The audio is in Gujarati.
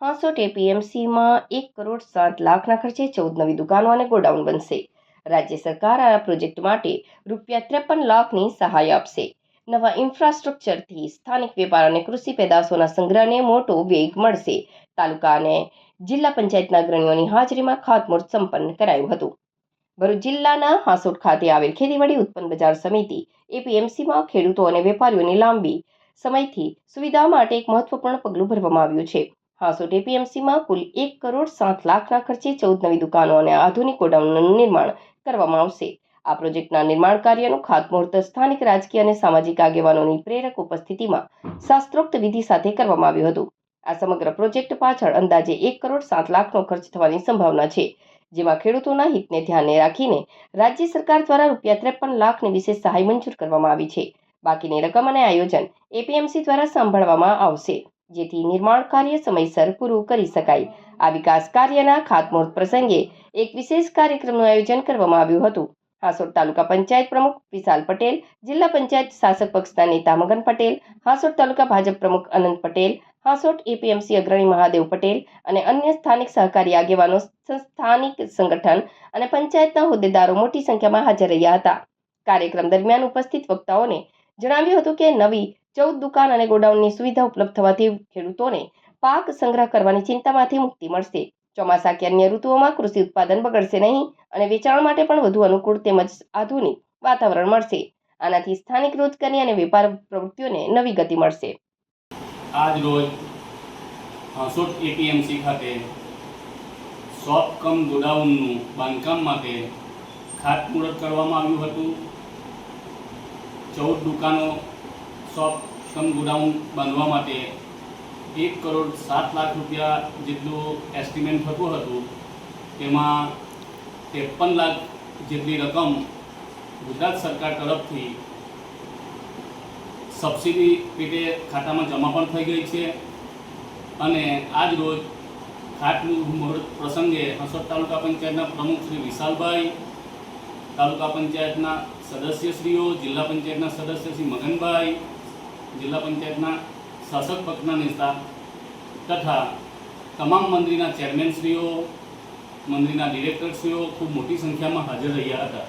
હાંસોટ એપીએમસીમાં 1,07,00,000ના ખર્ચે 14 નવી દુકાનો અને ગોડાઉન બનશે. રાજ્ય સરકાર આ પ્રોજેક્ટ માટે ₹53 લાખની સહાય આપશે. નવા ઇન્ફ્રાસ્ટ્રક્ચરથી સ્થાનિક વેપાર અને કૃષિ પેદાશોના સંગ્રહને મોટો વેગ મળશે. તાલુકા અને જિલ્લા પંચાયતના અગ્રણીઓની હાજરીમાં ખાતમુહૂર્ત સંપન્ન કરાયું હતું. ભરૂચ જિલ્લાના હાંસોટ ખાતે આવેલ ખેતીવાડી ઉત્પન્ન બજાર સમિતિ એપીએમસીમાં ખેડૂતો અને વેપારીઓની લાંબી સમયથી સુવિધા માટે એક મહત્વપૂર્ણ પગલું ભરવામાં આવ્યું છે. હાંસોટ એપીએમસીમાં કુલ 1,07,00,000ના ખર્ચે 14 નવી દુકાનો અને આધુનિક ગોડાઉનનું નિર્માણ કરવામાં આવશે. આ પ્રોજેક્ટના નિર્માણ કાર્યનું ખાતમુહૂર્ત સ્થાનિક રાજકીય અને સામાજિક આગેવાનોની પ્રેરક ઉપસ્થિતિમાં શાસ્ત્રોક્ત વિધિ સાથે કરવામાં આવ્યું હતું. આ સમગ્ર પ્રોજેક્ટ પાછળ અંદાજે 1,07,00,000નો ખર્ચ થવાની સંભાવના છે, જેમાં ખેડૂતોના હિતને ધ્યાને રાખીને રાજ્ય સરકાર દ્વારા ₹53 લાખની વિશેષ સહાય મંજૂર કરવામાં આવી છે. બાકીની રકમ અને આયોજન એપીએમસી દ્વારા સંભાળવામાં આવશે, જેથી નિર્માણ કાર્ય સમયસર પૂરું કરી શકાય. આ વિકાસ કાર્યના ખાતમુહૂર્ત પ્રસંગે એક વિશેષ કાર્યક્રમનું આયોજન કરવામાં આવ્યું હતું. હાંસોટ તાલુકા પંચાયત પ્રમુખ વિશાલ પટેલ, જિલ્લા પંચાયત શાસક પક્ષના નેતા મગન પટેલ, હાંસોટ તાલુકા ભાજપ પ્રમુખ અનંત પટેલ, હાંસોટ એપીએમસી અગ્રણી મહાદેવ પટેલ અને અન્ય સ્થાનિક સહકારી આગેવાનો, સ્થાનિક સંગઠન અને પંચાયતના હોદ્દેદારો મોટી સંખ્યામાં હાજર રહ્યા હતા. કાર્યક્રમ દરમિયાન ઉપસ્થિત વક્તાઓને જણાવ્યું હતું કે નવી 14 દુકાન અને ગોડાઉનની સુવિધા ઉપલબ્ધ થવાથી ખેડૂતોને પાક સંગ્રહ કરવાની ચિંતામાંથી મુક્તિ મળશે. ચોમાસા કે અન્ય ઋતુઓમાં કૃષિ ઉત્પાદન બગડશે નહીં અને વેચાણ માટે પણ વધુ અનુકૂળ તેમજ આધુનિક વાતાવરણ મળશે. આનાથી સ્થાનિક રોજગારી અને વેપાર પ્રવૃત્તિઓને નવી ગતિ મળશે. આજ રોજ હાંસોટ એપીએમસી ખાતે શોપ કમ ગોડાઉનનું બાંધકામ માટે ખાતમુહૂર્ત કરવામાં આવ્યું હતું. 14 દુકાનો શોપ કમ ગોડાઉન બાંધવા માટે ₹1,07,00,000 જેટલું એસ્ટિમેટ થતું હતું. તેમાં ₹53 લાખ જેટલી રકમ ગુજરાત સરકાર તરફથી સબસિડી પેટે ખાતામાં જમા પણ થઈ ગઈ છે. અને આજ રોજ ખાતમુહૂર્ત પ્રસંગે હાંસોટ તાલુકા પંચાયતના પ્રમુખ શ્રી વિશાલભાઈ, તાલુકા પંચાયતના સદસ્યશ્રીઓ, જિલ્લા પંચાયતના સદસ્ય શ્રી મગનભાઈ, જિલ્લા પંચાયતના શાસક પક્ષના નેતા તથા તમામ મંડળીના ચેરમેનશ્રીઓ, મંડળીના ડિરેક્ટરશ્રીઓ ખૂબ મોટી સંખ્યામાં હાજર રહ્યા હતા.